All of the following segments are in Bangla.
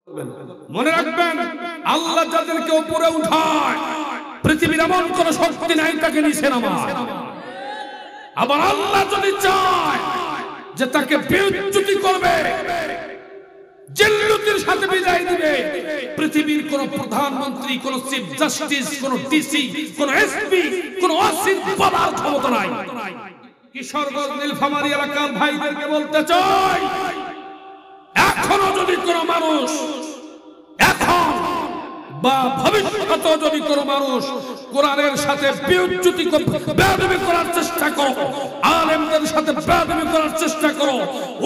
মনে রাখবেন, আল্লাহ যাদেরকে উপরে উঠায় পৃথিবীর এমন কোন শক্তি নাই তাকে নিচে নামায়। আবার আল্লাহ যদি চায় যে তাকে বেইজ্জতি করবে, জিল্লুতির সাথে বিদায় দিবে, পৃথিবীর কোন প্রধানমন্ত্রী, কোন চিফ জাস্টিস, কোন ডিসি, কোন এসপি, কোন ওসি বলার ক্ষমতা নাই। কিশোরগঞ্জ নীলফামারী এলাকার ভাইদেরকে বলতে চাই, এখনো যদি কোন মানুষ, এখন বা ভবিষ্যতে যদি কোন মানুষ কোরআনের সাথে বেইজ্জতি বেয়াদবি করার চেষ্টা করো, আলেমদের সাথে বেয়াদবি করার চেষ্টা করো,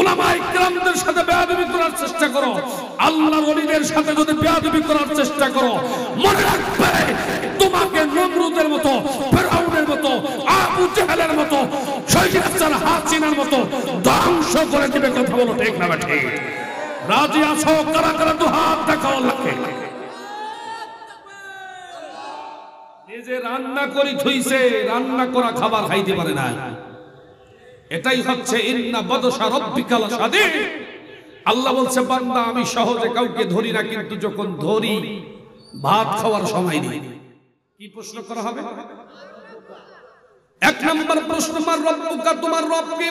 উলামায়ে কিরামদের সাথে বেয়াদবি করার চেষ্টা করো, আল্লাহর ওলিদের সাথে যদি বেয়াদবি করার চেষ্টা করো, মনে রাখবে তোমাকে নমরুদের মতো, ফিরআউনের মতো, আবু জাহেলের মতো, শয়তান হাসিনার মতো ধ্বংস করে দিবে। কথা বলো ঠিক না ঠিক? রাজি আছো? কারা কারা দুহাত দেখাও আল্লাহকে। নিজে রান্না করি থইছে, রান্না করা খাবার খাইতে পারে না। এটাই হচ্ছে ইন্না বাদশা রাব্বিকা লাশাদীদ। আল্লাহ বলছে, বান্দা আমি সহজে কাউকে ধরি না, কিন্তু যখন ধরি ভাত খাওয়ার সময় নেই। কি প্রশ্ন করা হবে? এক নম্বর প্রশ্ন, মার রব্বুকা, তোমার রব কে?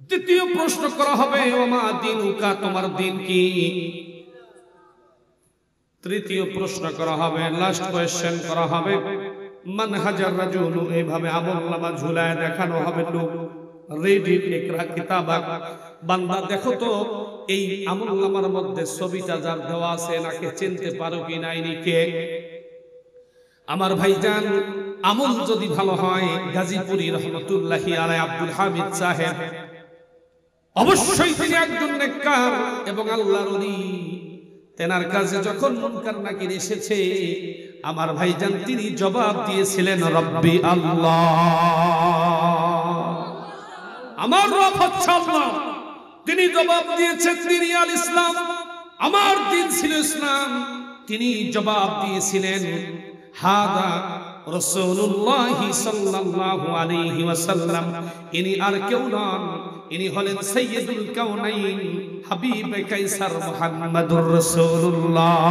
দ্বিতীয় প্রশ্ন করা হবে, ওমা দীনুকা, তোমার দিন কি? তৃতীয় প্রশ্ন করা হবে, লাস্ট কোয়েশ্চেন করা হবে, মান হাজার রাজুলু। এইভাবে আমলনামা ঝুলায় দেখানো হবে, লোক রেডি ইকরা কিতাবাক। বান্দা দেখো তো এই আমলনামার মধ্যে ছবিটা যার দেওয়া আছে নাকি চিনতে পারো কি না ইনি কে? আমার ভাইজান, আমল যদি ভালো হয়, গাজীপুরি রহমতুল্লাহি আলাইহি আব্দুল হামিদ সাহেব অবশ্যই তিনি একজন নেককার এবং আল্লাহর ওলি। তেনার কাছে যখন মুনকার নাকির এসেছে, আমার ভাইজান তিনি জবাব দিয়েছিলেন, রব্বি আল্লাহ, আমার রব হচ্ছে আল্লাহ। তিনি জবাব দিয়েছেন, দিনী আল ইসলাম, আমার দিন ছিল ইসলাম। তিনি জবাব দিয়েছিলেন, হাদা রাসূলুল্লাহ সাল্লাল্লাহু আলাইহি ওয়াসাল্লাম। ইনি আর কেউ নন, ইনি হলেন সাইয়্যিদুল কাউনাইন, হাবিবে কায়সার মুহাম্মাদুর রাসূলুল্লাহ।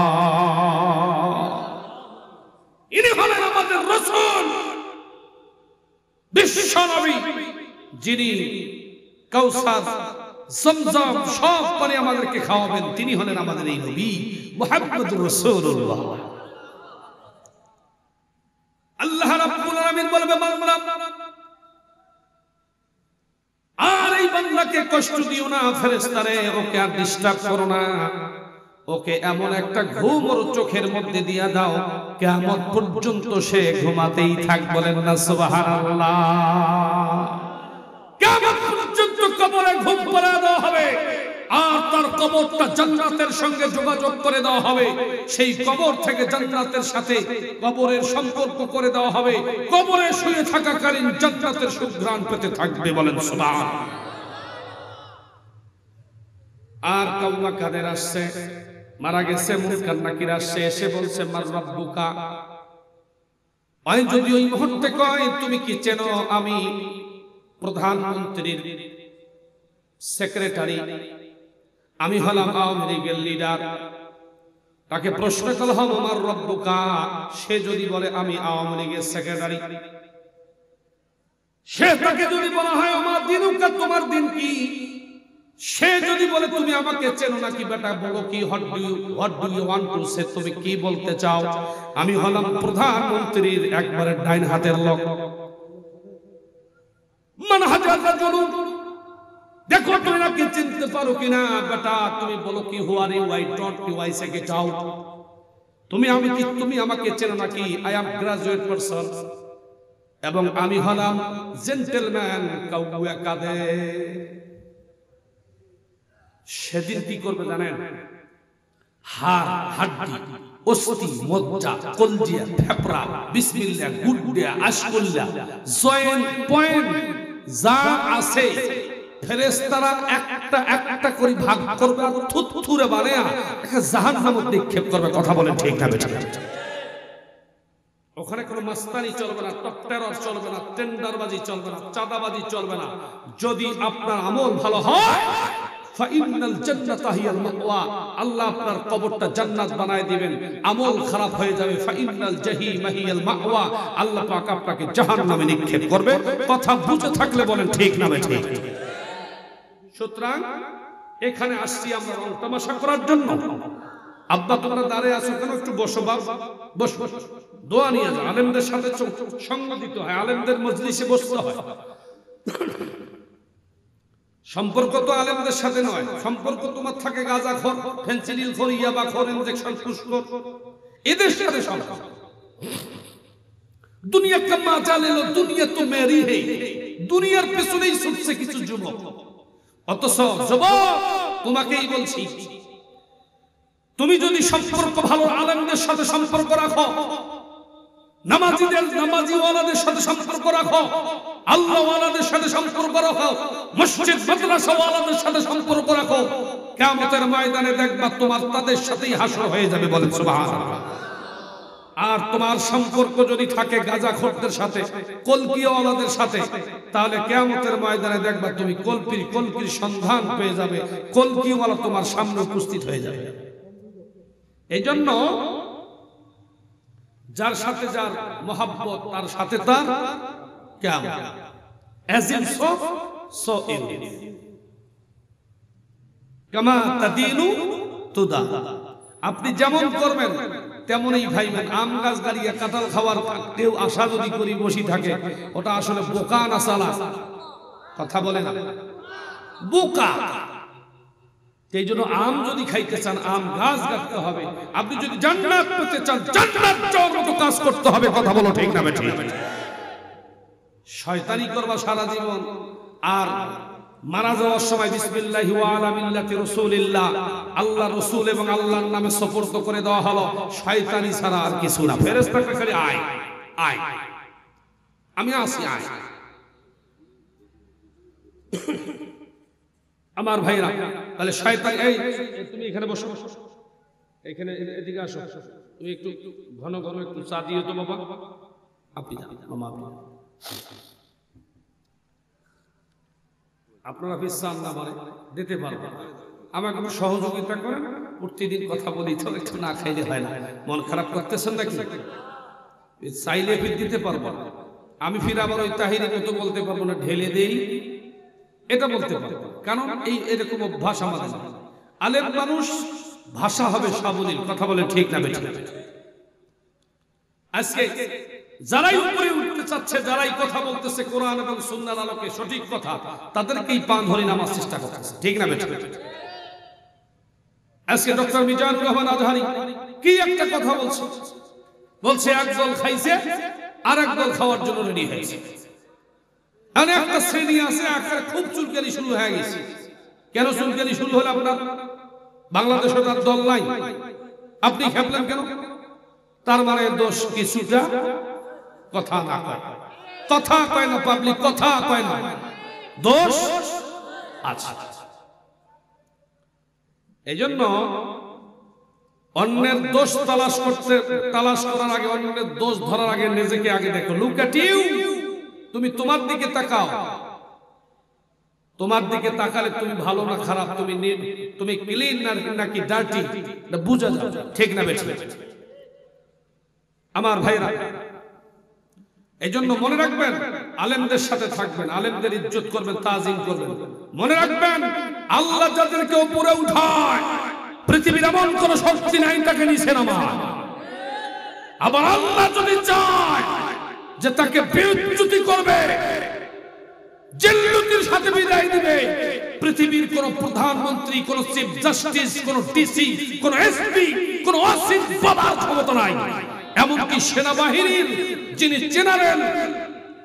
ইনি হলেন আমাদের রাসূল, বিশ্ব নবী, যিনি কাউসার, জমজম সব পানি আমাদেরকে খাওয়াবেন। তিনি হলেন আমাদের এই নবী মুহাম্মাদুর রাসূলুল্লাহ। আল্লাহ রাব্বুল আলামিন বলবে, বান্দা আর এই বান্দাকে কষ্ট দিও না, ফেরেশতারে ওকে আর ডিস্টার্ব করো না, ওকে এমন একটা ঘুম ওর চোখের মধ্যে দিয়া দাও, কিয়ামত পর্যন্ত সে ঘুমাতেই থাক। বলেন না সুবহানাল্লাহ? কিয়ামত পর্যন্ত কবরে ঘুম পড়া দেওয়া হবে, আর তার কবরটা জান্নাতের সঙ্গে যোগাযোগ করে দেওয়া হবে। সেই কবর থেকে জান্নাতের সাথে কবরের সম্পর্ক করে দেওয়া হবে। কবরে শুয়ে থাকাকালীন জান্নাতের সুঘ্রাণ পেতে থাকবে। বলেন সুবহান। আর কাউমা কাদের আসছে, মারা গেছে, মুনকার নাকির আসছে, এসে বলছে, মার রব্বুকা। ওই যদি ওই মুহূর্তে কয়, তুমি কি চেনো? আমি প্রধানমন্ত্রীর সেক্রেটারি, আমি হলাম আওয়ামী লীগের লিডার। তাকে প্রশ্ন করা হবে, আমার রব্বুকা। সে যদি বলে আমি আওয়ামী লীগের সেক্রেটারি, সে তাকে যদি বলা হয় আমার দিনুকা, তোমার দিন কি? সে যদি বলে তুমি আমাকে চেনো নাকি বেটা, বলো কি, what do you want to say, তুমি কি বলতে চাও? আমি হলাম প্রধানমন্ত্রীর একবারে ডাইন হাতের লোক। মান হাজার রাজুল, দেখো তুমি নাকি চিনতে পারো কিনা বেটা, তুমি বলো কি, who are you, I don't you, I say get out. তুমি আমি কি, তুমি আমাকে চেনো নাকি? আই অ্যাম গ্রাজুয়েট পারসন, এবং আমি হলাম জেন্টলম্যান। কাউয়া কাদে। সেদিন কি করবে জানেন? হাড়, হাড্ডি, অস্থি, মজ্জা, কলজিয়া, ফেফড়া, বিসমিল্লাহ, গুড়িয়া, আশকুল্লাহ, জয়েন্ট পয়েন্ট যা আছে, ফেরেশতারা একটা একটা করে ভাগ করবে, থুথুরে বানায়া একটা জাহান্নামে নিক্ষেপ করবে। কথা বলে ঠিক না বেটা? ওখানে কোনো মাস্তানি চলবে না, টপটেরর চলবে না, টেন্ডারবাজি চলবে না, চাঁদাবাজি চলবে না। যদি আপনার আমল ভালো হয়, ফাইনাল জান্নাতা হিয়াল মাওয়া, আল্লাহ আপনার কবরটা জান্নাত বানায় দিবেন। আমল খারাপ হয়ে যাবে, ফাইনাল জাহিমা হিয়াল মাওয়া, আল্লাহ পাক আপনাকে জাহান্নামে নিক্ষেপ করবে। কথা বুঝে থাকলে বলেন ঠিক না ঠিক। সুতরাং এখানে আসছি আমরা রং তামাশা করার জন্য? আব্বা তোমরা দাঁড়িয়ে আছো কেন? একটু বসো বাপ, বসো, দোয়া নিয়ে যাও। আলেমদের সাথে সঙ্গ দিতে হয়, আলেমদের মজলিসে বসতে হয়। সম্পর্ক তো আলেমদের সাথে নয়, সম্পর্ক তোমার থাকে গাঁজাখোর, ফেন্সিডিল খোর, ইয়াবাখোর, ইনজেকশন পুষ্কর, এদের সাথে সম্পর্ক। দুনিয়া কা মাজা লে লো, দুনিয়া তো মেরি হে, দুনিয়ার পেছনেই ছুটছে কিছু যুবক। অথচ যুবক তোমাকেই বলছি, তুমি যদি সম্পর্ক ভালো আলেমদের সাথে সম্পর্ক রাখো, নামাজি ওয়ালাদের সাথে সম্পর্ক রাখো, আল্লাহ ওয়ালাদের সাথে সম্পর্ক রাখো, মসজিদ মাদ্রাসা ওয়ালাদের সাথে সম্পর্ক রাখো, কিয়ামতের ময়দানে দেখবা তোমার তাদের সাথেই হাসর হয়ে যাবে। বলেন সুবহানাল্লাহ। আর তোমার সম্পর্ক যদি থাকে গাঁজাখোরদের সাথে, কলকিওয়ালাদের সাথে, তাহলে কিয়ামতের ময়দানে দেখবা তুমি কলকির সন্ধান পেয়ে যাবে, কলকিওয়ালা তোমার সামনে উপস্থিত হয়ে যাবে। এই জন্য যার সাথে যার মহাব্বত, তার সাথে তার কিয়ামত। as in so in, কামা তাদিনু তুদা, আপনি যেমন করবেন তেমনই ভাইবেন। আম গাছ গাড়িয়ে কাঁঠাল খাওয়ার কেউ আশা যদি করি বসি থাকে, ওটা আসলে বোকা না সালা? কথা বলে না, বোকা। এই জন্য আম যদি খাইতে চান, আম গাছ গাঁথতে হবে। আপনি যদি জান্নাত পেতে চান, জান্নাত যাওয়ার মতো কাজ করতে হবে। কথা বলো ঠিক না বেঠিক? শয়তানি করবা সারা জীবন, আর মারা যাওয়ার সময় বিসমিল্লাহি ওয়া আলা মিল্লাতি রাসূলিল্লাহ, আল্লাহ রাসূল এবং আল্লাহর নামে সুপর্দ করে দেওয়া হলো। শয়তানি ছাড়া আর কিছু না। ফেরেশতাকে খালি আয় আয়, আমি আসি, আয়। আমার ভাইরা, তাহলে শয়তান, এই তুমি এখানে বসো, এখানে এদিকে আসো, তুমি একটু ঘন ঘন একটু চা দিও তো বাবা। আপনি মামা, আপনারা বিশ্বাস না মানে দিতে পারবেন, আমাকে একটু সহযোগিতা করেন। প্রতিদিন কথা বলি তো, একটু না খাইলে হয় না। মন খারাপ করতেছেন নাকি? চাইলে ফির দিতে পারবো, আমি ফির আবার ওই তাহিরি মতো বলতে পারবো না, ঢেলে দেই, এটা বলতে পারবো। কারণ এই এরকম অভ্যাস আমাদের। আলেম মানুষ, ভাষা হবে সাবলীল। কথা বলে ঠিক না বেঠিক? আজকে যারাই উপরে উঠতে চাচ্ছে, যারাই কথা বলতেছে কোরআন এবং সুন্নাহর আলোকে সঠিক কথা, তাদেরকেই পান ধরে নামার চেষ্টা করতেছে। ঠিক না বেঠিক? আজকে ডক্টর মিজানুর রহমান আজহারি কি একটা কথা বলছে, একদল খাইছে আর একদল খাওয়ার জন্য রেডি হয়েছে। আর একটা শ্রেণী আছে, একটা খুব চুলকানি শুরু হয়ে গেছে। কেন চুলকানি শুরু হলো আপনার? বাংলাদেশে তার দল নাই, আপনি খেপলেন কেন? তার মানে দোষ কিছুটা কথা না কয়, কথা কয় না পাবলিক, কথা কয় না, দোষ আছে। এই জন্য অন্যের দোষ তালাশ করার আগে, অন্যের দোষ ধরার আগে নিজেকে আগে দেখো। লুক এট ইউ, তুমি তোমার দিকে তাকাও। তোমার দিকে তাকালে তুমি ভালো না খারাপ, তুমি ক্লিন নাকি ডার্টি, এটা বুঝা যাবে। ঠিক না বেঠিক? আমার ভাইরা, এই জন্য মনে রাখবেন, আলেমদের সাথে থাকবেন, আলেমদের ইজ্জত করবেন, তাজিম করবেন। মনে রাখবেন, আল্লাহ যাদেরকে উপরে উঠায়, পৃথিবীর এমন কোন শক্তি নাই তাকে নিচে নামায়। আবার আল্লাহ যদি চায় যে তাকে বেইজ্জতি করবে, জিল্লুতির সাথে বিদায় দিবে, পৃথিবীর কোন প্রধানমন্ত্রী, কোন চিফ জাস্টিস, কোন ডিসি, কোন এসপি, কোন ওসি বাবার ক্ষমতা নাই। এমনকি সেনাবাহিনীর যিনি জেনারেল,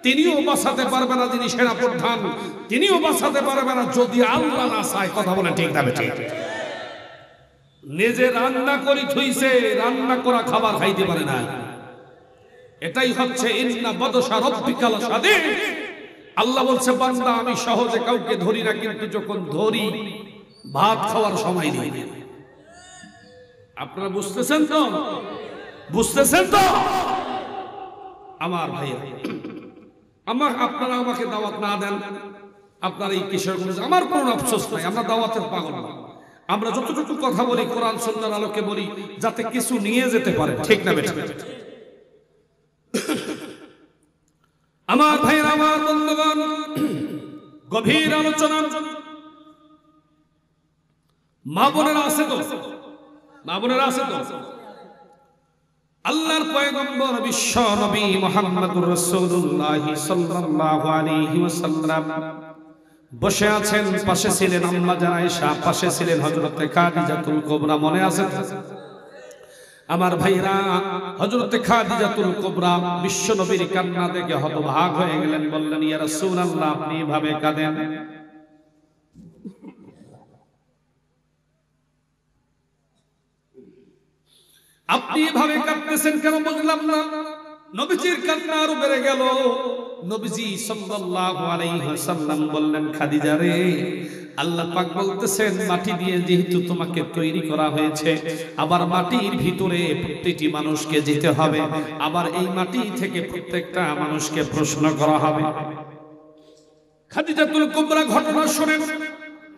তিনিও বাঁচাতে পারবে না। যিনি সেনা প্রধান, তিনিও বাঁচাতে পারবে না যদি আল্লাহ না চায়। কথা বলে ঠিক না ঠিক? নিজে রান্না করে থইছে, রান্না করা খাবার খাইতে পারে না। এটাই হচ্ছে ইন্না বাদশা রাব্বিকা লাশাদীদ। আল্লাহ বলছে, বান্দা আমি সহজে কাউকে ধরি না, কিন্তু যখন ধরি ভাত খাওয়ার সময় নেই। আপনারা বুঝতেছেন তো? বুঝতেছেন তো? আমার ভাই, আপনারা আমাকে দাওয়াত না দেন, আপনার এই কিশোরগঞ্জ আমার কোনো আফসোস নাই, আমরা দাওয়াতের পাগল না। আমরা যতটুকু কথা বলি কোরআন সুন্নাহর আলোকে বলি, যাতে কিছু নিয়ে যেতে পারে, ঠিক না বেটা? আমার ভাইরা, আমার বন্ধুগণ, গভীর আলোচনা। মা বোনেরা আছে তো? মা বোনেরা আছে তো? আল্লাহর পয়গম্বর বিশ্ব নবী মুহাম্মদুর রাসূলুল্লাহ সাল্লাল্লাহু আলাইহি ওয়াসাল্লাম বসে আছেন, পাশে ছিলেন আম্মা জান আয়েশা, পাশে ছিলেন হযরতে খাদিজাতুল কুবরা। মনে আছে? আমার ভাইরা, হযরতে খাদিজাতুল কুবরা বিশ্ব নবীর কান্না দেখে হতবাক হয়ে গেলেন, বললেন, ইয়া রাসূলুল্লাহ, আপনি এভাবে কাঁদেন? আপনি এভাবে কাঁদতেছেন কেন বুঝলাম না। নবীজির কান্না আরো বেড়ে গেল। নবীজি সাল্লাল্লাহু আলাইহি ওয়াসাল্লাম বললেন, খাদিজা রে, আল্লাহ পাক বলতেছেন, মাটি দিয়ে যেহেতু তোমাকে তৈরি করা হয়েছে, আবার মাটির ভিতরে প্রত্যেকটি মানুষকে যেতে হবে, আবার এই মাটি থেকে প্রত্যেকটা মানুষকে প্রশ্ন করা হবে। খাদিজাতুল কুবরা ঘটনা শুনেন।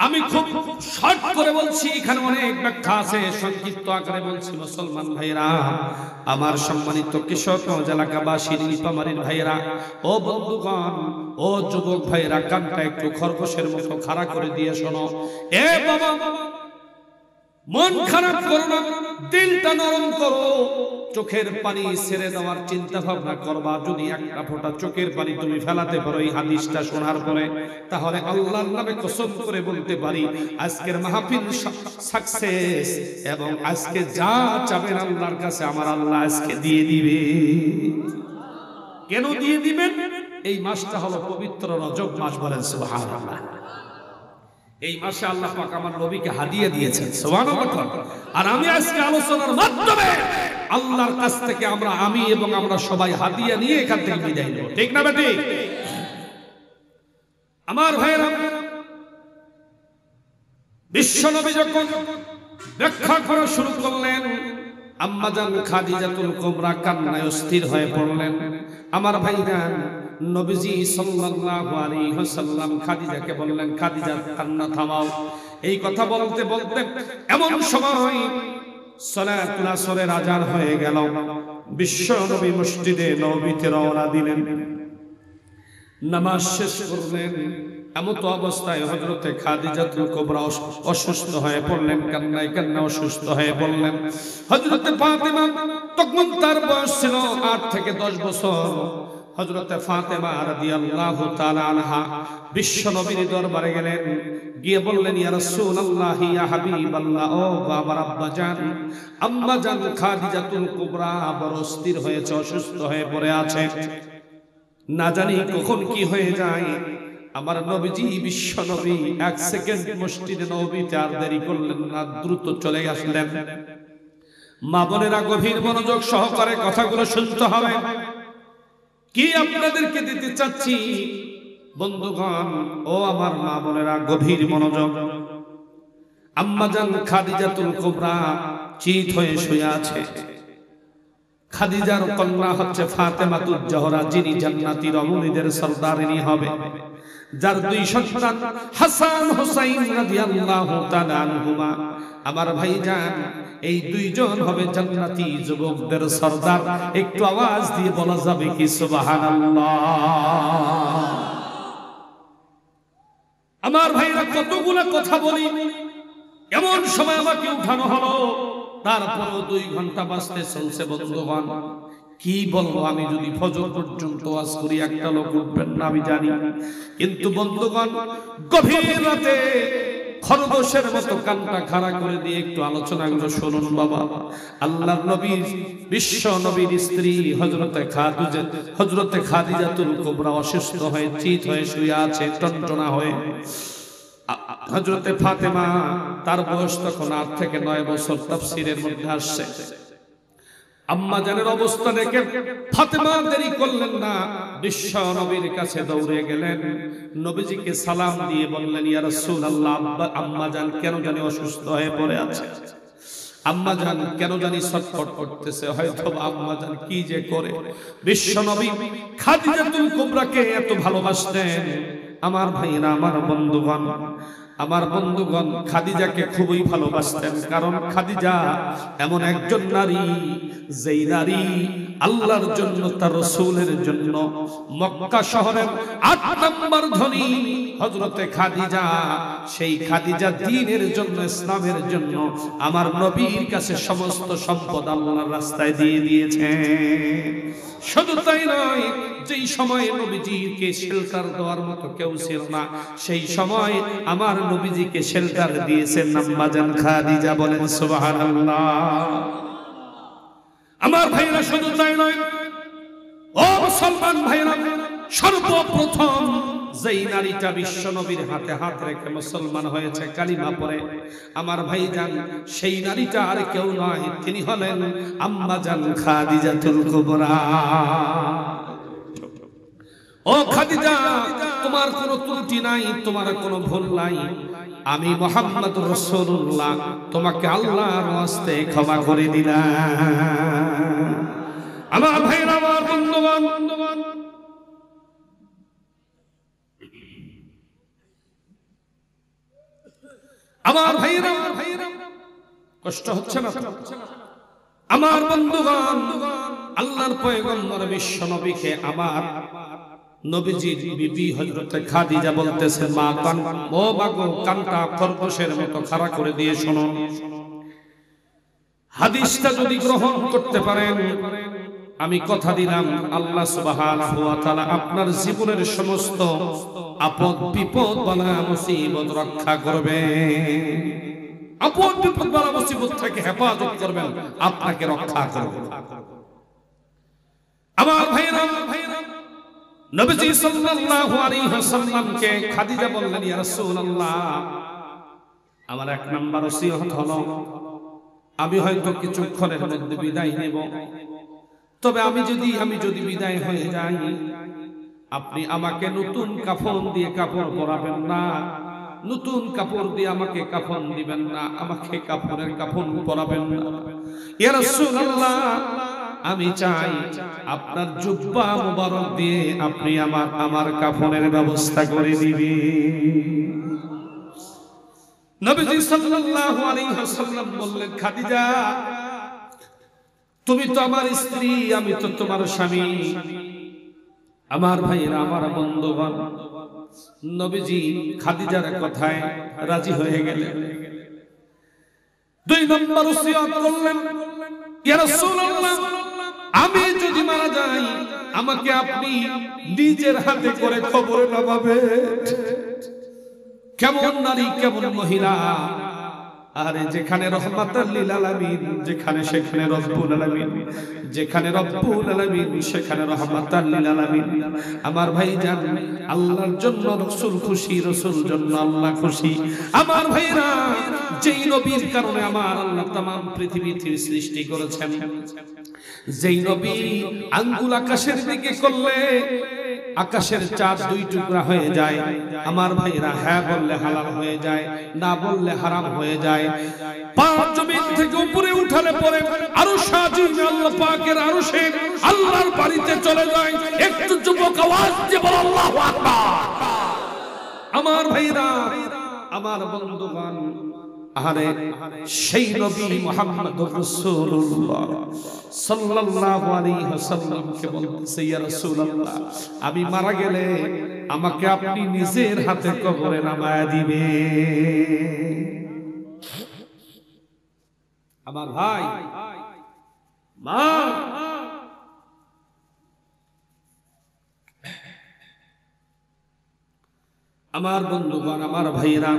আমি খুব শর্ট করে বলছি, এখানে অনেক ব্যাখ্যা আছে, সংক্ষিপ্ত আকারে বলছি। মুসলমান ভাইরা, আমার সম্মানিত কিশোরগঞ্জ এলাকাবাসী, নীলফামারীর ভাইরা, ও বন্ধুগণ, ও যুবক ভাইরা, কানটা একটু খরগোশের মতো খাড়া করে দিয়ে শোনো। এ বাবা, মন খারাপ করো না, দিলটা নরম করো, চোখের পানি ছেড়ে দেওয়ার চিন্তা ভাবনা করবা। যদি একটা ফোঁটা চোখের পানি তুমি ফেলাতে পারো এই হাদিসটা শোনার পরে, তাহলে আল্লাহর নামে কসম করে বলতে পারি, আজকের মাহফিল সাকসেস, এবং আজকে যা চাবেন আল্লাহর কাছে আমার আল্লাহ আজকে দিয়ে দিবে। কেন দিয়ে দিবেন? এই মাসটা হলো পবিত্র রজব মাস, বলেন সুবহানাল্লাহ। এই মাসে আল্লাহ পাক আমার নবীকে হাদিয়া দিয়েছেন, সুবহানাল্লাহ। আর আমি আজকে আলোচনার মাধ্যমে আল্লাহর কাছ থেকে আমি এবং আমরা সবাই হাদিয়া নিয়ে এখান থেকে বিদায় নেব, ঠিক না বেটি? আমার ভাইরা, বিশ্ব নবী যখন ব্যাখ্যা করা শুরু করলেন, আম্মা জান খাদিজাতুল কুবরা কান্নায় অস্থির হয়ে পড়লেন। আমার ভাইরা, নবীজি সাল্লাল্লাহু আলাইহি ওয়াসাল্লাম খাদিজাকে বললেন, খাদিজা, কান্না থামাও। এই কথা বলতে বলতে এমন সময় সালাতুল আসরের আযান হয়ে গেল। বিশ্ব নবী মসজিদে নববীতে রওনা দিলেন, নামাজ শেষ করলেন। এমত অবস্থায় হযরতে খাদিজাতুল কুবরা অসুস্থ হয়ে পড়লেন, কান্নায় কান্না অসুস্থ হয়ে পড়লেন। হযরতে ফাতেমা, তখন তার বয়স ছিল 8 থেকে 10 বছর। হযরতে ফাতেমা রাদিয়াল্লাহু তাআলা আনহা বিশ্ব নবীর দরবারে গেলেন, গিয়ে বললেন, ইয়া রাসূলুল্লাহ, ইয়া হাবিবাল্লাহ, ও বাবার আব্বা জান, আম্মা জান খাদিজাতুল কুবরা বড় অস্থির হয়েছে, অসুস্থ হয়ে পড়ে আছে, না জানি কখন কি হয়ে যায়। আমার নবীজি বিশ্ব নবী 1 সেকেন্ড মসজিদে নববীতে আর দেরি করলেন না, দ্রুত চলে আসলেন। মা বোনেরা, গভীর মনোযোগ সহকারে কথাগুলো শুনতে হবে। কি আপনাদেরকে দিতে চাচ্ছি বন্ধুগণ, ও আমার মা বোনেরা, গভীর মনোযোগ। আম্মা জান খাদিজাতুল কুবরা চিত হয়ে শুয়ে আছে। খাদিজার কন্যা হচ্ছে ফাতেমাতুজ জোহরা, যিনি জান্নাতি রমণীদের সরদারিনী হবে, যার 2 সন্তান হাসান হুসাইন রাদিয়াল্লাহু তাআলা আনহুমা। আমার ভাইজান, এই 2 জন হবে জান্নাতি যুবকদের সরদার। একটু আওয়াজ দিয়ে বলা যাবে কি সুবহানাল্লাহ? আমার ভাইরা, কতগুলো কথা বলি, এমন সময় আমাকে উঠানো হলো, তারপরও 2 ঘন্টা বাজতে চলছে। বন্ধুগণ, কি বলবো, আমি যদি ফজর পর্যন্ত ওয়াজ করি একটা লোক উঠবেন না আমি জানি, কিন্তু বন্ধুগণ, গভীর রাতে খরগোশের মতো কানটা খাড়া করে দিয়ে একটু আলোচনাগুলো শুনুন বাবা। আল্লাহর নবী, বিশ্ব নবীর স্ত্রী হযরতে খাদিজাতুল কুবরা অসুস্থ হয়ে চিত হয়ে শুয়ে আছে, টনটনা হয়ে। হযরতে ফাতেমা, তার বয়স তখন 8 থেকে 9 বছর, তাফসীরের মধ্যে আসছে। আম্মা জানের অবস্থা দেখে ফাতেমা দেরি করলেন না, বিশ্ব নবীর কাছে দৌড়ে গেলেন, নবীজিকে সালাম দিয়ে বললেন, ইয়া রাসূলুল্লাহ, আম্মা জান কেন জানি অসুস্থ হয়ে পড়ে আছে, আম্মা জান কেন জানি ছটফট করতেছে, হয়তো আম্মা জান কি যে করে। বিশ্ব নবী খাদিজাতুল কুবরাকে এত ভালোবাসতেন, আমার ভাইরা, আমার বন্ধুগণ খাদিজাকে খুবই ভালোবাসতেন। কারণ খাদিজা এমন একজন নারী, যেই নারী আল্লাহর জন্য, তার রাসূলের জন্য মক্কা শহরের ৮ নম্বর ধনী হযরতে খাদিজা, সেই খাদিজা দ্বীনের জন্য, ইসলামের জন্য আমার নবীর কাছে সমস্ত সম্পদ আল্লাহর রাস্তায় দিয়ে দিয়েছে। শুধু তাই নয়, যেই সময় নবীজিকে শেল্টার দেওয়ার মতো কেউ ছিল না, সেই সময় আমার নবীজিকে শেল্টার দিয়েছেন আম্মা জান খাদিজা। বলেন সুবহানাল্লাহ। আমার ভাইরা, শুধু তাই নয়, ও মুসলমান ভাইরা, সর্বপ্রথম যেই নারীটা বিশ্ব নবীর হাতে হাত রেখে মুসলমান হয়েছে, কালিমা পড়ে, আমার ভাইজান, সেই নারীটা আর কেউ নয়, তিনি হলেন আম্মা জান খাদিজাতুল কুবরা। ও খাদিজা, তোমার কোনো ত্রুটি নাই, তোমার কোনো ভুল নাই। আমি মুহাম্মদুর রাসূলুল্লাহ তোমাকে আল্লাহর ওয়াস্তে ক্ষমা করে দিলাম। আমার ভাইরা, আমার বন্ধুগণ, আমার ভাইরা, কষ্ট হচ্ছে না? আমার বন্ধুগণ, আল্লাহর পয়গম্বর বিশ্ব নবীকে আমার নবীজির বিবি হযরতে খাদিজা বলতেছেন, মা কান, ও মাগো, কানটা খরগোশের মতো খাড়া করে দিয়ে শোনো। হাদিসটা যদি গ্রহণ করতে পারেন, আমি কথা দিলাম আল্লাহ সুবহানাহু ওয়া তাআলা আপনার জীবনের সমস্ত আপদ বিপদ বালা মুসিবত রক্ষা করবেন। আপদ বিপদ বালা মুসিবত থেকে হেফাজত করবেন, আপনাকে রক্ষা করবেন। আমার ভাইরা, নবীজি সাল্লাল্লাহু আলাইহি ওয়াসাল্লামকে খাদিজা বললেন, ইয়া রাসূলুল্লাহ, আমার এক নাম্বার ওসিয়ত হলো, আমি হয়তো কিছুক্ষণের মধ্যে বিদায় নেব, তবে আমি যদি বিদায় হয়ে যাই, আপনি আমাকে নতুন কাফন দিয়ে কাপড় পরাবেন না, নতুন কাপড় দিয়ে আমাকে কাফন দিবেন না, আমাকে কাপড়ের কাফন পরাবেন না। ইয়া রাসূলুল্লাহ, আমি চাই আপনার জুব্বা মুবারক দিয়ে আপনি আমার কাফনের ব্যবস্থা করে দিবেন। নবীজি সাল্লাল্লাহু আলাইহি ওয়াসাল্লাম বললেন, খাদিজা, তুমি তো আমার স্ত্রী, আমি তো তোমার স্বামী। আমার ভাইরা, আমার বন্ধুগণ, নবীজি খাদিজার কথায় রাজি হয়ে গেলেন। 2 নম্বর ওসিয়ত করলেন, ইয়া রাসূলুল্লাহ, আমি যদি মারা যাই, আমাকে আপনি নিজের হাতে করে কবরে নামাবেন। কেমন নারী, কেমন মহিলা! আরে যেখানে রহমাতাল লিল আলামিন, সেখানে রব্বুল আলামিন, যেখানে রব্বুল আলামিন সেখানে রহমাতাল লিল আলামিন। আমার ভাইজান, আল্লাহর জন্য রাসূল খুশি, রাসূল জন্য আল্লাহ খুশি। আমার ভাইরা, যেই নবীর কারণে আমার আল্লাহ तमाम পৃথিবীতে সৃষ্টি করেছেন, যেই নবী আঙ্গুল আকাশের দিকে করলে আকাশের চাঁদ 2 টুকরা হয়ে যায়। আমার ভাইরা, হ্যাঁ বললে হালাল হয়ে যায়, না বললে হারাম হয়ে যায়। পাঁচ জমিন থেকে উপরে উঠালে পরে আরশ আজিমে আল্লাহ পাকের আরশে আল্লাহর বাড়িতে চলে যায়। একটু যুবক আওয়াজ দিয়ে বল আল্লাহু আকবার। আমার ভাইরা, আমার বন্ধুগণ, আরে সেই নবী মুহাম্মদুর রাসূলুল্লাহ সাল্লাল্লাহু আলাইহি ওয়াসাল্লামকে বলতেছে, ইয়া রাসূলুল্লাহ, আমি মারা গেলে আমাকে আপনি নিজের হাতে কবরে নামায়া দিবেন। আমার ভাই, মা, আমার বন্ধুগণ, আমার ভাইরা,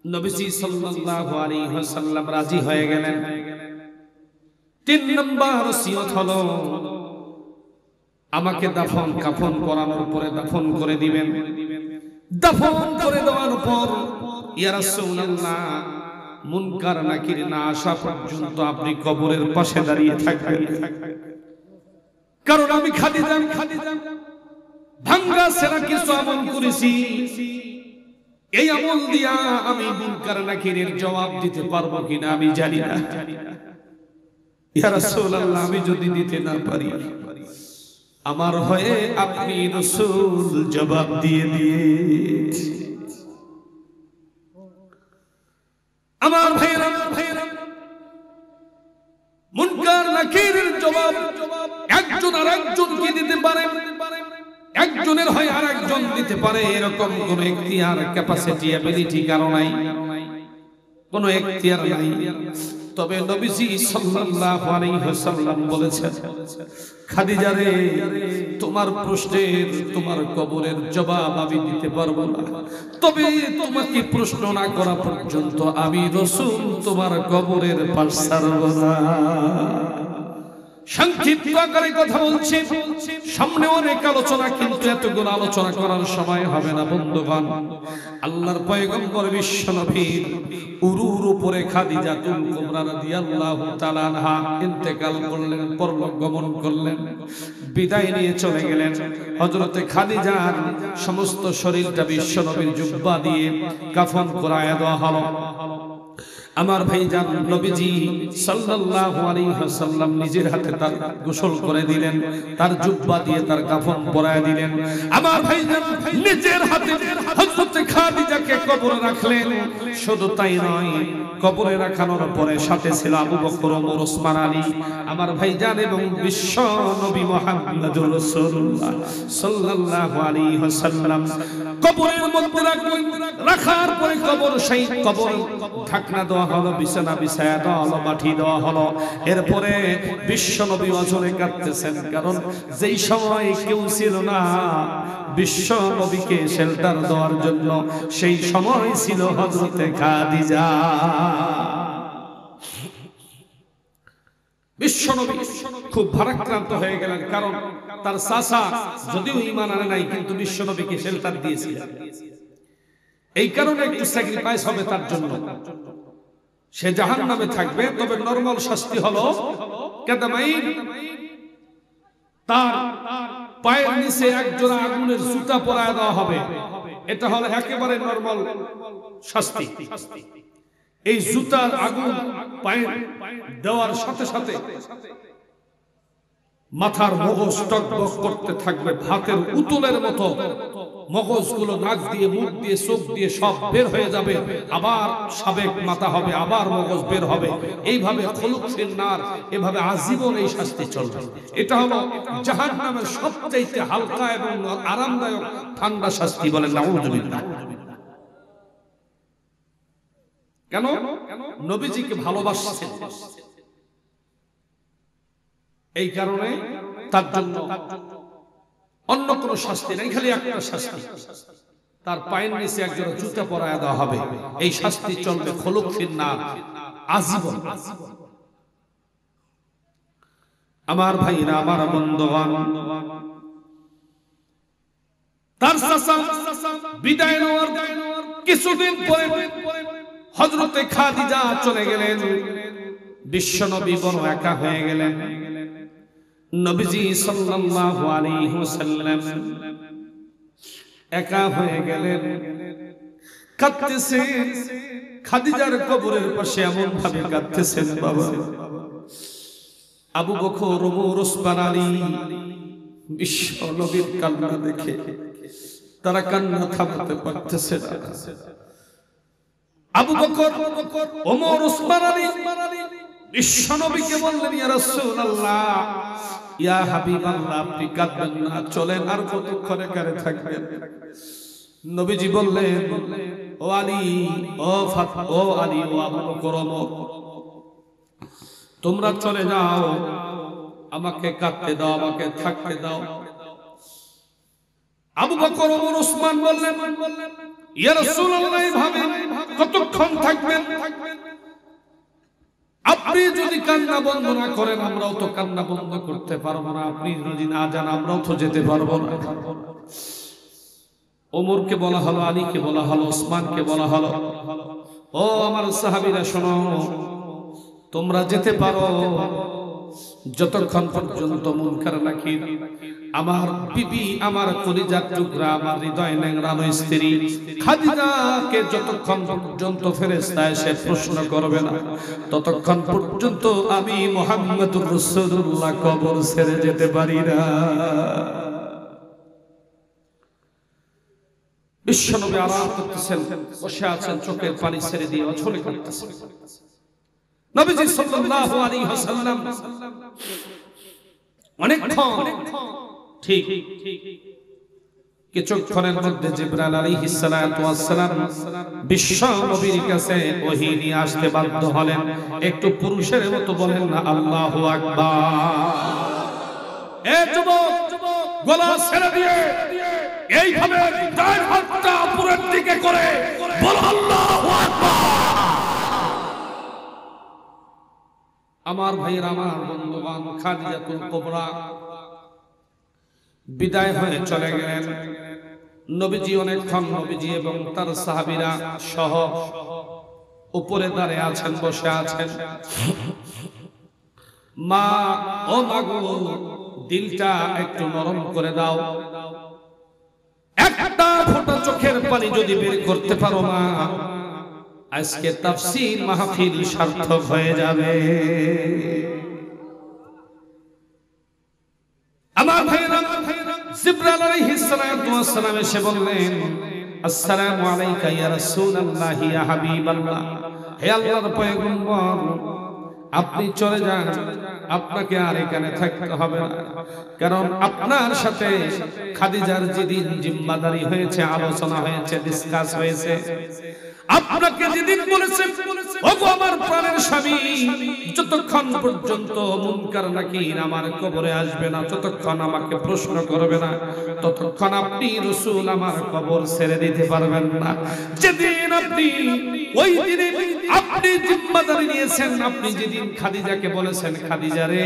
নবীজি সাল্লাল্লাহু আলাইহি ওয়াসাল্লাম রাজি হয়ে গেলেন। 3 নম্বর ওসিয়ত হলো, আমাকে দাফন কাফন করানোর পরে দাফন করে দিবেন। দাফন করে দেওয়ার পর, ইয়া রাসূলুল্লাহ, মুনকার নাকির না আসা পর্যন্ত আপনি কবরের পাশে দাঁড়িয়ে থাকবেন। কারণ আমি খাদিজা ভাঙ্গা সেরা কিছু আমল করেছি, এই আমল দিয়া আমি মুনকার নাকিরের জবাব দিতে পারবো কিনা আমি জানি না। ইয়া রাসূলুল্লাহ, আমি যদি দিতে না পারি, আমার হয়ে আপনি রাসূল জবাব দিয়ে দিয়ে আমার ভাইরা মুনকার নাকিরের জবাব একজন আর একজনকে দিতে পারে, একজনের হয় আর একজন দিতে পারে, এরকম কোন এখতিয়ার ক্যাপাসিটি এবিলিটি কারো নাই, কোন এখতিয়ার নাই। তবে নবীজি সাল্লাল্লাহু আলাইহি ওয়াসাল্লাম বলেছেন, খাদিজা রে, তোমার প্রশ্নের, তোমার কবরের জবাব আমি দিতে পারবো না, তবে তোমাকে প্রশ্ন না করা পর্যন্ত আমি রাসূল তোমার কবরের পাশ ছাড়ব না। সংক্ষিপ্ত আকারে কথা বলছি, সামনে অনেক আলোচনা, কিন্তু এতগুলো আলোচনা করার সময় হবে না বন্ধুগণ। আল্লাহর পয়গম্বর বিশ্বনবীর উরুর উপরে খাদিজাতুল কুবরা রাদিয়াল্লাহু তাআলা আনহা ইন্তেকাল করলেন, পরলোক গমন করলেন, বিদায় নিয়ে চলে গেলেন। হযরতে খাদিজার সমস্ত শরীরটা বিশ্বনবীর জুব্বা দিয়ে কাফন করায় দেওয়া হলো। আমার ভাইজান নবীজি সাল্লাল্লাহু আলাইহি ওয়াসাল্লাম নিজের হাতে তার গোসল করে দিলেন, তার জুব্বা দিয়ে তার কাফন পরায় দিলেন। আমার ভাইজান নিজের হাতে হযরত খাদিজাকে কবরে রাখলেন। শুধু তাই নয়, কবরে রাখানোর পরে সাথে ছিল আবু বকর, ওমর, ওসমান, আলী। আমার ভাইজান এবং বিশ্ব নবী মুহাম্মদুর রাসূলুল্লাহ সাল্লাল্লাহু আলাইহি ওয়াসাল্লাম কবরের মধ্যে রাখার পরে কবর সেই কবর ঢাকনা দেওয়া হলো, বিছানা বিছায়া দেওয়া হলো, মাটি দেওয়া হলো। এরপরে বিশ্ব নবী অজরে কাঁদতেছেন, কারণ যেই সময় কেউ ছিল না বিশ্ব নবীকে শেল্টার দেওয়ার জন্য, সেই সময় ছিল হযরতে খাদিজা। বিশ্ব নবী খুব ভারাক্রান্ত হয়ে গেলেন, কারণ তার চাচা যদিও ঈমান আনে নাই, কিন্তু বিশ্ব নবীকে শেল্টার দিয়েছিলেন। এই কারণে একটু স্যাক্রিফাইস হবে তার জন্য। সে জাহান্নামে থাকবে, তবে নরমাল শাস্তি হলো কাদামাইন, তার পায়ের নিচে একজোড়া আগুনের জুতা পরায় দেওয়া হবে। এটা হলো একেবারে নরমাল শাস্তি। এই জুতার আগুন পায়ে দেওয়ার সাথে সাথে মাথার মগজ টকবক করতে থাকবে, ভাতের উতলের মতো মগজগুলো নাক দিয়ে, মুখ দিয়ে, চোখ দিয়ে সব বের হয়ে যাবে। আবার সাবেক মাথা হবে, আবার মগজ বের হবে। এইভাবে খুলুকফিন নার, এভাবে আজীবন এই শাস্তি চলবে। এটা হলো জাহান্নামের সবচাইতে হালকা এবং আরামদায়ক ঠান্ডা শাস্তি, বলেন নাউযুবিল্লাহ। কেন? নবীজিকে ভালোবাসছেন, এই কারণে তার জন্য অন্য কোন শাস্তি নাই, খালি একটা শাস্তি, তার পায়ের নিচে একজোড়া জুতা পরায় দেওয়া হবে। এই শাস্তি চলবে খুলুকফিন নার, আজীবন। আমার ভাইরা, আমার বন্ধুগণ, তার চাচা বিদায় নেওয়ার কিছুদিন পরে হযরতে খাদিজা চলে গেলেন। বিশ্ব নবী বড় একা হয়ে গেলেন। নবীজি সাল্লাল্লাহু আলাইহি ওয়াসাল্লাম একা হয়ে গেলেন, কাঁদতেছেন। খাদিজার কবরের পাশে এমন ভাবে কাঁদতেছেন, বাবা আবু বকর, ওমর, ওসমান, আলী বিশ্ব নবীর কান্না দেখে তারা কান্না থামাতে পারতেছে না। আবু বকর, ওমর, ওসমান, আলী বিশ্ব নবীকে বললেন, ইয়া রাসূলুল্লাহ, ইয়া হাবিবাল্লাহ, আপনি কাঁদবেন না, চলেন, আর কতক্ষণ এখানে থাকবেন? নবীজি বললেন, ও আলী, ও আলী, ও আবু বকর, ওমর, তোমরা চলে যাও, আমাকে কাঁদতে দাও, আমাকে থাকতে দাও। আবু বকর, ওমর, ওসমান বললেন, ইয়া রাসূলুল্লাহ, এইভাবে কতক্ষণ থাকবেন? আপনি যদি কান্না বন্ধ না করেন, আমরাও তো কান্না বন্ধ করতে পারবো না। আপনি যদি না যান, আমরাও তো যেতে পারবো না। ওমরকে বলা হলো, আলীকে বলা হলো, ওসমানকে বলা হলো, ও আমার সাহাবীরা শোনো, তোমরা যেতে পারো, যতক্ষণ পর্যন্ত মুনকার নাকির আমার বিবি, আমার কলিজার টুকরা, আমার হৃদয় ন্যাংরানো স্ত্রী খাদিজাকে যতক্ষণ পর্যন্ত ফেরেশতা এসে প্রশ্ন করবে না, ততক্ষণ পর্যন্ত আমি মুহাম্মদুর রাসূলুল্লাহ কবর ছেড়ে যেতে পারি না। বিশ্বনবী আরাম করতেছেন, বসে আছেন, চোখের পানি ছেড়ে দিয়ে অঝরে কাঁদতেছেন। নবীজি সাল্লাল্লাহু আলাইহি ওয়াসাল্লাম অনেকক্ষণ, ঠিক কিছুক্ষণের মধ্যে জিবরাইল আলাইহিস সালাতু ওয়াস সালাম বিশ্ব নবীর কাছে ওহী নিয়ে আসতে বাধ্য হলেন। একটু পুরুষের মতো বলেন না আল্লাহু আকবার। এ যুবক, গলা ছেড়ে দিয়ে এইভাবে ডান হাতটা উপরের দিকে করে বল আল্লাহু আকবার। আমার ভাইয়ের, আমার বন্ধুগণ, খাদিজাতুল কুবরা বিদায় হয়ে চলে গেলেন। নবীজি অনেকক্ষণ, নবীজি এবং তার সাহাবীরা সহ উপরে দাঁড়িয়ে আছেন, বসে আছেন। মা, ও মাগো, দিলটা একটু নরম করে দাও, একটা ফোঁটা চোখের পানি যদি বের করতে পারো মা, আজকে তাফসীর মাহফিল সার্থক হয়ে যাবে। আমার ভাইরা, জিবরাইল আলাইহিস সালাতু ওয়াস সালাম এসে বললেন, আসসালামু আলাইকা ইয়া রাসূলুল্লাহ, ইয়া হাবিবাল্লাহ, হে আল্লাহর পয়গম্বর, আপনি চলে যান, আপনাকে আর এখানে থাকতে হবে না, কারণ আপনার সাথে খাদিজার যেদিন জিম্মাদারি হয়েছে, আলোচনা হয়েছে, ডিসকাস হয়েছে, আপনাকে যেদিন বলেছেন ওগো আমার প্রাণের স্বামী, যতক্ষণ পর্যন্ত মুনকার নাকির আমার কবরে আসবে না, যতক্ষণ আমাকে প্রশ্ন করবে না, ততক্ষণ আপনি রাসূল আমার কবর ছেড়ে দিতে পারবেন না। যেদিন আপনি, ওই দিনে আপনি জিম্মাদারি নিয়েছেন, আপনি যেদিন খাদিজাকে বলেছেন, খাদিজা রে,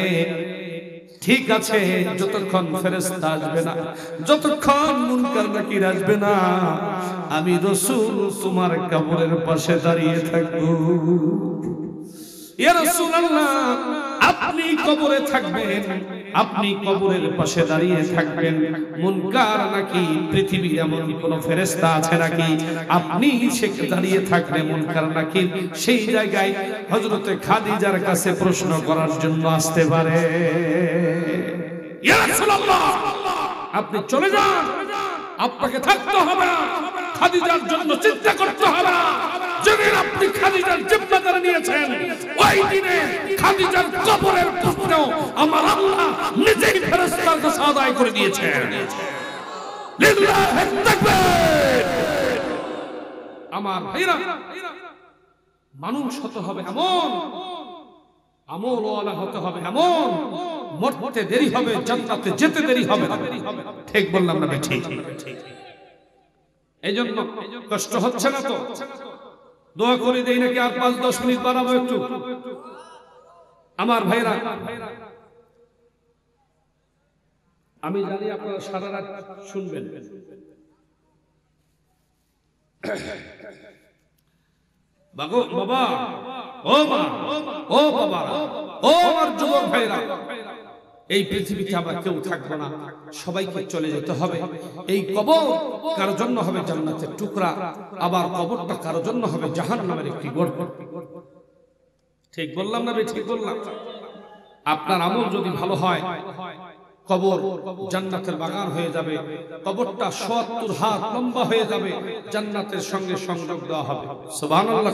ঠিক আছে, যতক্ষণ ফেরেশতা আসবে না, যতক্ষণ মুনকার নাকির আসবে না, আমি রাসূল তোমার কবরের পাশে দাঁড়িয়ে থাকব। ইয়া রাসূলুল্লাহ, আপনি কবরে থাকবেন, আপনি কবরের পাশে দাঁড়িয়ে থাকবেন। মুনকার নাকির, পৃথিবীর এমন কোন ফেরেশতা আছে নাকি আপনি সেখানে দাঁড়িয়ে থাকলে মুনকার নাকির সেই জায়গায় হযরতে খাদিজার কাছে প্রশ্ন করার জন্য আসতে পারে? ইয়া রাসূলুল্লাহ, আপনি চলে যান, আপনাকে থাকতে হবে না, খাদিজার জন্য চিন্তা করতে হবে না। যেদিন আপনি খাদিজার জিম্মাদারি নিয়েছেন, ওই দিনে খাদিজার কবরের প্রশ্ন আমার আল্লাহ নিজেই ফেরেশতার কাছে আদায় করে দিয়েছেন। লিল্লাহি তাকবীর। আমার ভাইরা, মানুষ হতে হবে এমন, আমলওয়ালা হতে হবে এমন, মরতে দেরি হবে, জান্নাতে যেতে দেরি হবে। ঠিক বললাম না ভাই? ঠিক। এইজন্য কষ্ট হচ্ছে না তো? দোয়া করে দেই নাকি আর 5-10 মিনিট বাড়াবো একটু? আমার ভাইরা, আমি জানি আপনারা সারা রাত শুনবেন। বাবা, ও মা, ও বাবা, ও আমার যুবক ভাইরা, এই পৃথিবীতে আমরা কেউ থাকবো না, সবাইকে চলে যেতে হবে। এই কবর কারোর জন্য হবে জান্নাতের টুকরা, আবার কবরটা কারোর জন্য হবে জাহান্নামের একটি গর্ত। ঠিক বললাম না? ঠিক বললাম। আপনার আমল যদি ভালো হয়, কবর জান্নাতের বাগান হয়ে যাবে, কবরটা ৭০ হাত লম্বা হয়ে যাবে, জান্নাতের সঙ্গে সংযোগ দেওয়া হবে। সুবহানাল্লাহ।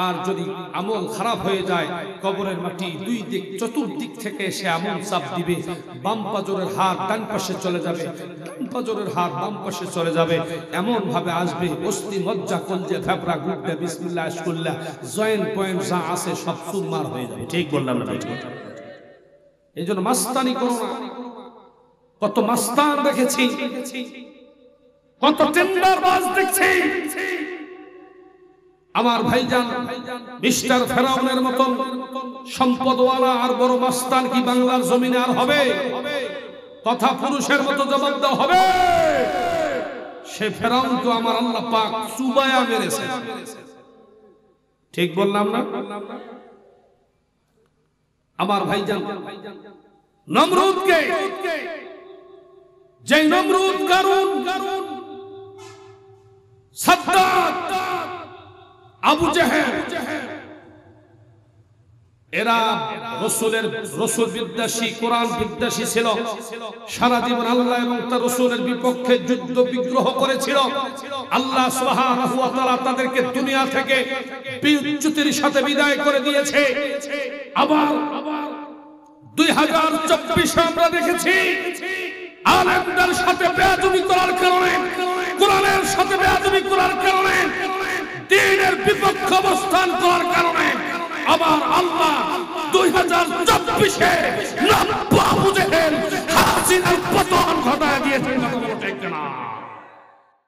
আর যদি আমল খারাপ হয়ে যায়, কবরের মাটি দুই দিক, চতুর্দিক থেকে সে আমল চাপ দিবে, বাম পাজরের হাত ডান পাশে চলে যাবে, ডান পাজরের হাত বাম পাশে চলে যাবে, এমন ভাবে আসবে অস্থি মজ্জা কলজে ফেফড়া গুড়টা বিসমিল্লাহ আশকুল্লাহ জয়েন্ট পয়েন্ট যা আছে সব চুরমার হয়ে যাবে। ঠিক বললাম না? ঠিক। এই জন্য মাস্তানি করো না। কত মাস্তান দেখেছি, কত টেন্ডারবাজ দেখছি। আমার ভাইজান, মিস্টার ফেরাউনের মতন সম্পদওয়ালা আর বড় মাস্তান কি বাংলার জমিনে আর হবে? কথা পুরুষের মতো জবাব দেওয়া হবে। সে ফেরাউন তো আমার আল্লাহ পাক চুবায়া মেরেছে। ঠিক বললাম না? আমার ভাইজান নমরুদকে, যে নমরুদ, কারুন, সাদ্দাত, আবু জেহেল, এরা রসুল বিদ্বেষী, কোরআন বিদ্বেষী ছিল। সারা জীবন আল্লাহ এবং তার রসুলের বিপক্ষে যুদ্ধ বিগ্রহ করেছিল। আল্লাহ সুবহানাহু ওয়া তাআলা তাদেরকে দুনিয়া থেকে বিচ্যুতির সাথে বিদায় করে দিয়েছে। আবার 2024 আমরা দেখেছি আলেমদের সাথে বেয়াদবি করার কারণে, কোরআনের সাথে বেয়াদবি করার কারণে, দ্বীনের বিপক্ষে অবস্থান করার কারণে আবার আল্লাহ 2024-এ আবু জেহেল, হাসিনার